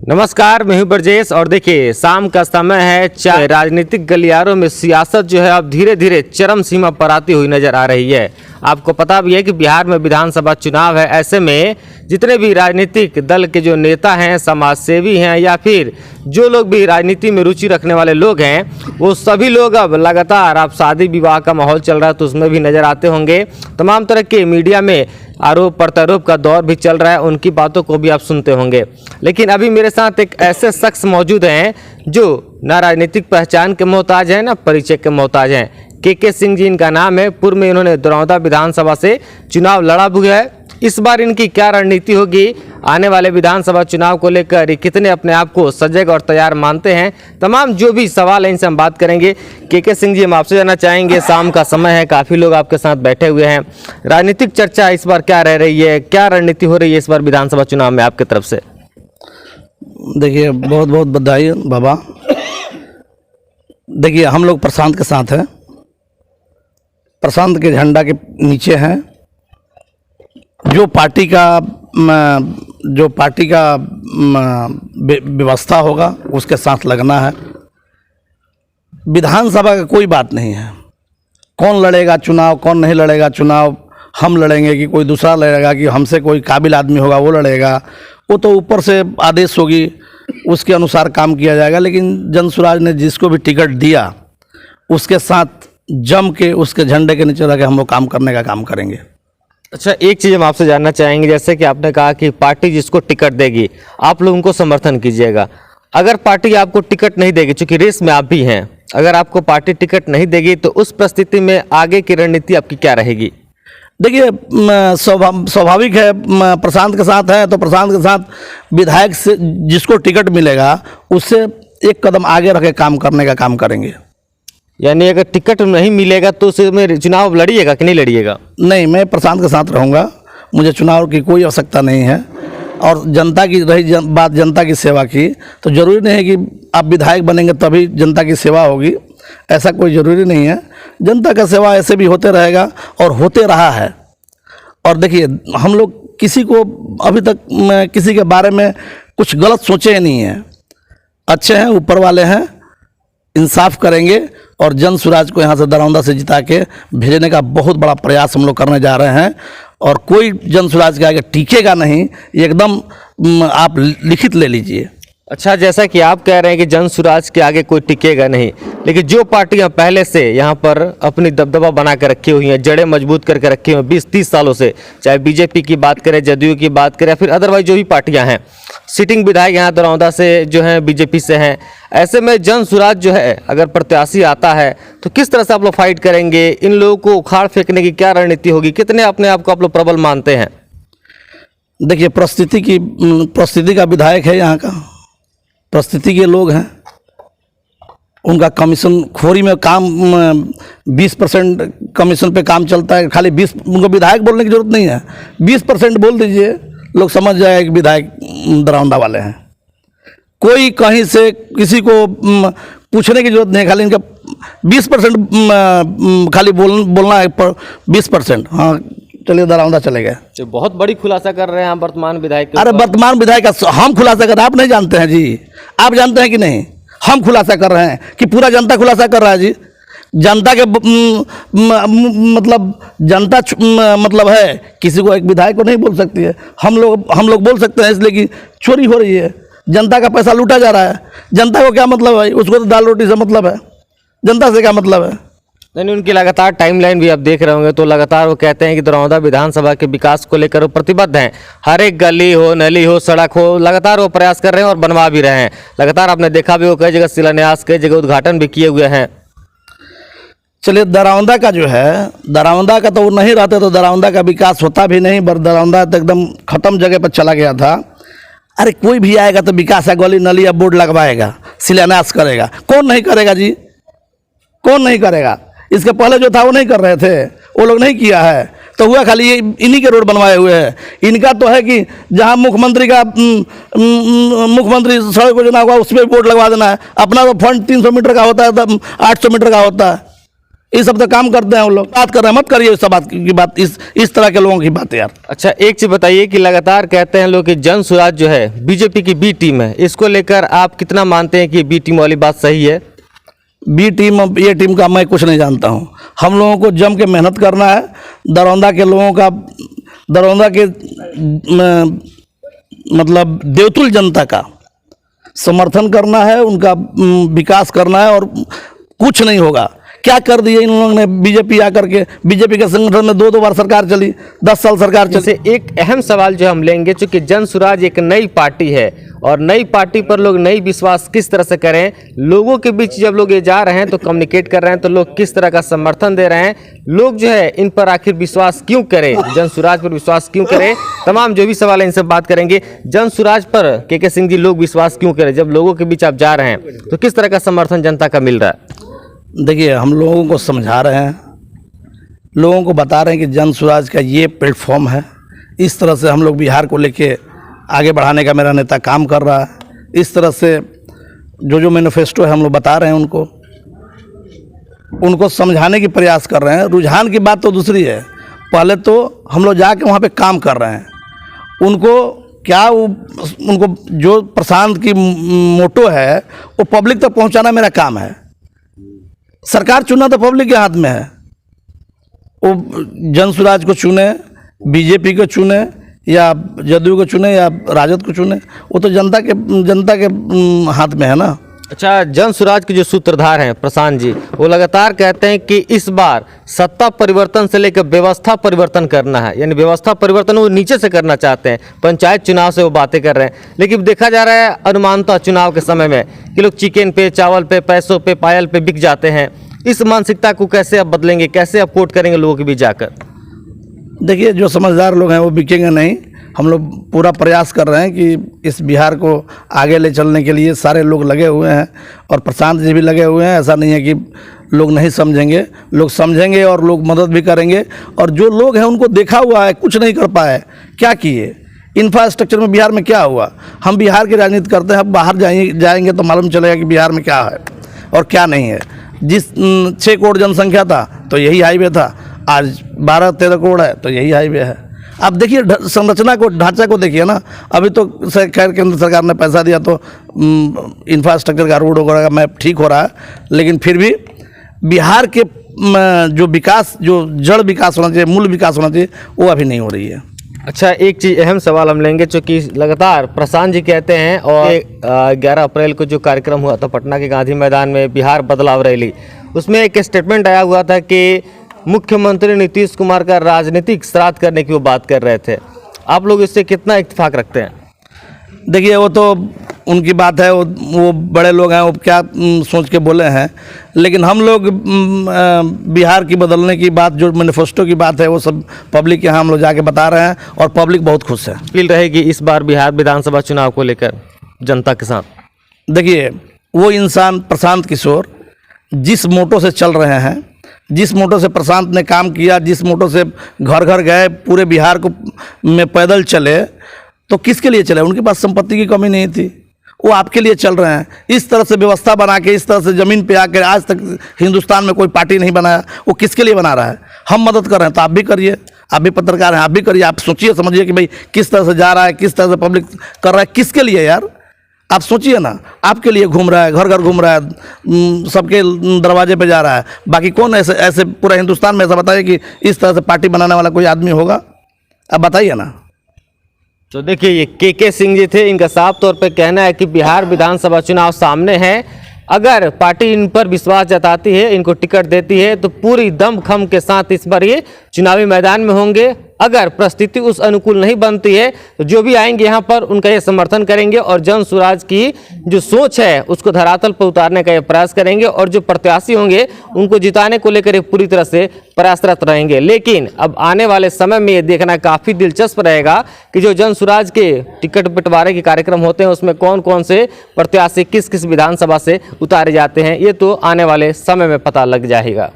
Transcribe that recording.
नमस्कार, मैं हूं ब्रजेश और देखिए शाम का समय है। चाहे राजनीतिक गलियारों में सियासत जो है अब धीरे धीरे चरम सीमा पर आती हुई नजर आ रही है। आपको पता भी है कि बिहार में विधानसभा चुनाव है। ऐसे में जितने भी राजनीतिक दल के जो नेता हैं, समाज सेवी हैं या फिर जो लोग भी राजनीति में रुचि रखने वाले लोग हैं, वो सभी लोग अब लगातार आप शादी विवाह का माहौल चल रहा है तो उसमें भी नजर आते होंगे। तमाम तरह के मीडिया में आरोप प्रत्यारोप का दौर भी चल रहा है, उनकी बातों को भी आप सुनते होंगे। लेकिन अभी मेरे साथ एक ऐसे शख्स मौजूद हैं जो ना राजनीतिक पहचान के मोहताज हैं ना परिचय के मोहताज हैं। के सिंह जी इनका नाम है। पूर्व में इन्होंने दरौंदा विधानसभा से चुनाव लड़ा भी है। इस बार इनकी क्या रणनीति होगी, आने वाले विधानसभा चुनाव को लेकर ये कितने अपने आप को सजग और तैयार मानते हैं, तमाम जो भी सवाल है इनसे हम बात करेंगे। के सिंह जी, हम आपसे जानना चाहेंगे, शाम का समय है, काफ़ी लोग आपके साथ बैठे हुए हैं, राजनीतिक चर्चा इस बार क्या रह रही है, क्या रणनीति हो रही है इस बार विधानसभा चुनाव में आपकी तरफ से? देखिए, बहुत बहुत बधाई बाबा। देखिए, हम लोग प्रशांत के साथ हैं, प्रशांत के झंडा के नीचे हैं। जो पार्टी का व्यवस्था होगा उसके साथ लगना है। विधानसभा का कोई बात नहीं है, कौन लड़ेगा चुनाव, कौन नहीं लड़ेगा चुनाव, हम लड़ेंगे कि कोई दूसरा लड़ेगा, कि हमसे कोई काबिल आदमी होगा वो लड़ेगा, वो तो ऊपर से आदेश होगी, उसके अनुसार काम किया जाएगा। लेकिन जनसुराज ने जिसको भी टिकट दिया उसके साथ जम के उसके झंडे के नीचे रह के हम लोग काम करने का काम करेंगे। अच्छा, एक चीज़ हम आपसे जानना चाहेंगे, जैसे कि आपने कहा कि पार्टी जिसको टिकट देगी आप लोग उनको समर्थन कीजिएगा। अगर पार्टी आपको टिकट नहीं देगी, चूंकि रेस में आप भी हैं, अगर आपको पार्टी टिकट नहीं देगी तो उस परिस्थिति में आगे की रणनीति आपकी क्या रहेगी? देखिए, स्वाभाविक है, प्रशांत के साथ है तो प्रशांत के साथ विधायक से जिसको टिकट मिलेगा उससे एक कदम आगे रख के काम करने का काम करेंगे। यानी अगर टिकट नहीं मिलेगा तो उसमें चुनाव लड़िएगा कि नहीं लड़िएगा? नहीं, मैं प्रशांत के साथ रहूँगा, मुझे चुनाव की कोई आवश्यकता नहीं है। और जनता की रही बात जनता की सेवा की, तो ज़रूरी नहीं है कि आप विधायक बनेंगे तभी जनता की सेवा होगी, ऐसा कोई ज़रूरी नहीं है। जनता का सेवा ऐसे भी होते रहेगा और होते रहा है। और देखिए, हम लोग किसी को अभी तक किसी के बारे में कुछ गलत सोचे नहीं हैं, अच्छे हैं, ऊपर वाले हैं, इंसाफ करेंगे और जनसुराज को यहाँ से दरौंदा से जिता के भेजने का बहुत बड़ा प्रयास हम लोग करने जा रहे हैं। और कोई जनसुराज के आगे टिकेगा नहीं, एकदम आप लिखित ले लीजिए। अच्छा, जैसा कि आप कह रहे हैं कि जनसुराज के आगे कोई टिकेगा नहीं, लेकिन जो पार्टियां पहले से यहाँ पर अपनी दबदबा बना कर रखी हुई हैं, जड़ें मजबूत करके रखी हुई हैं 20-30 सालों से, चाहे बीजेपी की बात करें, जदयू की बात करें, फिर अदरवाइज जो भी पार्टियां हैं, सिटिंग विधायक यहाँ दरौंदा से जो हैं बीजेपी से हैं, ऐसे में जनसुराज जो है अगर प्रत्याशी आता है तो किस तरह से आप लोग फाइट करेंगे? इन लोगों को उखाड़ फेंकने की क्या रणनीति होगी? कितने अपने आप को आप लोग प्रबल मानते हैं? देखिए, परिस्थिति का विधायक है, यहाँ का परिस्थिति के लोग हैं, उनका कमीशन खोरी में काम 20% कमीशन पे काम चलता है। खाली 20, उनको विधायक बोलने की जरूरत नहीं है, 20% बोल दीजिए, लोग समझ जाएगा कि विधायक दरौंदा वाले हैं। कोई कहीं से किसी को पूछने की जरूरत नहीं है, खाली इनका 20% खाली बोलना है, 20%। हाँ, चलिए दरौंदा चले गए। जो बहुत बड़ी खुलासा कर रहे हैं वर्तमान विधायक। अरे वर्तमान विधायक का हम खुलासा कर रहे हैं, आप नहीं जानते हैं जी? आप जानते हैं कि नहीं? हम खुलासा कर रहे हैं कि पूरा जनता खुलासा कर रहा है जी? जनता के मतलब जनता मतलब है, किसी को एक विधायक को नहीं बोल सकती है। हम लोग बोल सकते हैं, इसलिए कि चोरी हो रही है, जनता का पैसा लूटा जा रहा है। जनता को क्या मतलब है? उसको तो दाल रोटी से मतलब है, जनता से क्या मतलब है? नहीं, उनकी लगातार टाइमलाइन भी आप देख रहे होंगे, तो लगातार वो कहते हैं कि दरौंदा विधानसभा के विकास को लेकर वो प्रतिबद्ध हैं। हर एक गली हो, नली हो, सड़क हो, लगातार वो प्रयास कर रहे हैं और बनवा भी रहे हैं। लगातार आपने देखा भी, वो कई जगह शिलान्यास, कई जगह उद्घाटन भी किए हुए हैं। चलिए, दरौंदा का जो है, दरौंदा का तो वो नहीं रहते तो दरौंदा का विकास होता भी नहीं। दरौंदा तो एकदम ख़त्म जगह पर चला गया था। अरे कोई भी आएगा तो विकास है, गली नली या बोर्ड लगवाएगा, शिलान्यास करेगा। कौन नहीं करेगा जी? कौन नहीं करेगा? इसके पहले जो था वो नहीं कर रहे थे, वो लोग नहीं किया है तो हुआ खाली ये इन्हीं के रोड बनवाए हुए हैं। इनका तो है कि जहाँ मुख्यमंत्री सड़क योजना हुआ उसमें बोर्ड लगवा देना है। अपना तो फंड 300 मीटर का होता है, 800 मीटर का होता है। ये सब तो काम करते हैं वो लोग। बात कर रहे हैं, मत करिए सब बात की बात, इस तरह के लोगों की बात यार। अच्छा, एक चीज बताइए कि लगातार कहते हैं लोग कि जन स्वराज जो है बीजेपी की बी टीम है, इसको लेकर आप कितना मानते हैं कि बी टीम वाली बात सही है? बी टीम ये टीम का मैं कुछ नहीं जानता हूँ। हम लोगों को जम के मेहनत करना है। दरौंदा के लोगों का, दरौंदा के मतलब देवतुल जनता का समर्थन करना है, उनका विकास करना है। और कुछ नहीं होगा। क्या कर दिए इन लोगों ने? बीजेपी आकर के, बीजेपी के संगठन में 2 बार सरकार चली, 10 साल सरकार चली। जैसे एक अहम सवाल जो हम लेंगे, चूंकि जन स्वराज एक नई पार्टी है और नई पार्टी पर लोग नई विश्वास किस तरह से करें, लोगों के बीच जब लोग ये जा रहे हैं तो कम्युनिकेट कर रहे हैं, तो लोग किस तरह का समर्थन दे रहे हैं, लोग जो है इन पर आखिर विश्वास क्यों करें, जन स्वराज पर विश्वास क्यों करें, तमाम जो भी सवाल है इनसे बात करेंगे। जन स्वराज पर के सिंह जी, लोग विश्वास क्यों करें? जब लोगों के बीच आप जा रहे हैं तो किस तरह का समर्थन जनता का मिल रहा है? देखिए, हम लोगों को समझा रहे हैं, लोगों को बता रहे हैं कि जन स्वराज का ये प्लेटफॉर्म है। इस तरह से हम लोग बिहार को लेके आगे बढ़ाने का मेरा नेता काम कर रहा है। इस तरह से जो मैनिफेस्टो है हम लोग बता रहे हैं, उनको समझाने की प्रयास कर रहे हैं। रुझान की बात तो दूसरी है। पहले तो हम लोग जाके वहाँ पे काम कर रहे हैं। उनको जो प्रशांत की मोटो है वो पब्लिक तक पहुँचाना मेरा काम है। सरकार चुनना तो पब्लिक के हाथ में है। वो जन स्वराज को चुने, बीजेपी को चुने या जदयू को चुने या राजद को चुने, वो तो जनता के हाथ में है ना। अच्छा, जन स्वराज के जो सूत्रधार हैं प्रशांत जी, वो लगातार कहते हैं कि इस बार सत्ता परिवर्तन से लेकर व्यवस्था परिवर्तन करना है, यानी व्यवस्था परिवर्तन वो नीचे से करना चाहते हैं। पंचायत चुनाव से वो बातें कर रहे हैं, लेकिन देखा जा रहा है अनुमानतः चुनाव के समय में कि लोग चिकन पे, चावल पे, पैसों पे, पायल पे बिक जाते हैं। इस मानसिकता को कैसे आप बदलेंगे, कैसे आप कोट करेंगे लोगों के बीच जाकर? देखिए, जो समझदार लोग हैं वो बिकेंगे नहीं। हम लोग पूरा प्रयास कर रहे हैं कि इस बिहार को आगे ले चलने के लिए सारे लोग लगे हुए हैं और प्रशांत जी भी लगे हुए हैं। ऐसा नहीं है कि लोग नहीं समझेंगे, लोग समझेंगे और लोग मदद भी करेंगे। और जो लोग हैं उनको देखा हुआ है, कुछ नहीं कर पाए, क्या किए, इंफ्रास्ट्रक्चर में बिहार में क्या हुआ। हम बिहार की राजनीति करते हैं, अब बाहर जाएंगे तो मालूम चलेगा कि बिहार में क्या है और क्या नहीं है। जिस 6 करोड़ जनसंख्या था तो यही हाईवे था, आज 12-13 करोड़ है तो यही हाईवे है। आप देखिए संरचना को, ढांचा को देखिए ना। अभी तो खैर केंद्र सरकार ने पैसा दिया तो इंफ्रास्ट्रक्चर का, रोड वगैरह का मैप ठीक हो रहा है, लेकिन फिर भी बिहार के जो विकास, जो जड़ विकास होना चाहिए, मूल विकास होना चाहिए, वो अभी नहीं हो रही है। अच्छा, एक चीज़ अहम सवाल हम लेंगे, चूँकि लगातार प्रशांत जी कहते हैं और 11 अप्रैल को जो कार्यक्रम हुआ था पटना के गांधी मैदान में, बिहार बदलाव रैली, उसमें एक स्टेटमेंट आया हुआ था कि मुख्यमंत्री नीतीश कुमार का राजनीतिक श्राद्ध करने की वो बात कर रहे थे। आप लोग इससे कितना इत्तेफाक रखते हैं? देखिए, वो तो उनकी बात है, वो बड़े लोग हैं, वो क्या सोच के बोले हैं। लेकिन हम लोग बिहार की बदलने की बात, जो मैनिफेस्टो की बात है, वो सब पब्लिक के यहाँ हम लोग जाके बता रहे हैं और पब्लिक बहुत खुश है। अपील रहेगी इस बार बिहार विधानसभा चुनाव को लेकर जनता के साथ? देखिए, वो इंसान प्रशांत किशोर जिस मोटो से चल रहे हैं, जिस मोटो से प्रशांत ने काम किया, जिस मोटो से घर घर गए, पूरे बिहार को में पैदल चले, तो किसके लिए चले? उनके पास संपत्ति की कमी नहीं थी, वो आपके लिए चल रहे हैं। इस तरह से व्यवस्था बना के, इस तरह से ज़मीन पे आकर, आज तक हिंदुस्तान में कोई पार्टी नहीं बनाया, वो किसके लिए बना रहा है? हम मदद कर रहे हैं तो आप भी करिए, आप भी पत्रकार हैं, आप भी करिए। आप सोचिए समझिए कि भाई किस तरह से जा रहा है, किस तरह से पब्लिक कर रहा है, किसके लिए यार? आप सोचिए ना, आपके लिए घूम रहा है, घर घर घूम रहा है, सबके दरवाजे पे जा रहा है। बाकी कौन ऐसे पूरा हिंदुस्तान में ऐसा बताइए कि इस तरह से पार्टी बनाने वाला कोई आदमी होगा? आप बताइए ना। तो देखिए, ये के सिंह जी थे, इनका साफ तौर पे कहना है कि बिहार विधानसभा चुनाव सामने है, अगर पार्टी इन पर विश्वास जताती है, इनको टिकट देती है, तो पूरी दमखम के साथ इस बार ये चुनावी मैदान में होंगे। अगर परिस्थिति उस अनुकूल नहीं बनती है तो जो भी आएंगे यहाँ पर उनका ये समर्थन करेंगे और जन स्वराज की जो सोच है उसको धरातल पर उतारने का ये प्रयास करेंगे और जो प्रत्याशी होंगे उनको जिताने को लेकर ये पूरी तरह से प्रयासरत रहेंगे। लेकिन अब आने वाले समय में ये देखना काफ़ी दिलचस्प रहेगा कि जो जन स्वराज के टिकट बंटवारे के कार्यक्रम होते हैं उसमें कौन कौन से प्रत्याशी किस किस विधानसभा से उतारे जाते हैं, ये तो आने वाले समय में पता लग जाएगा।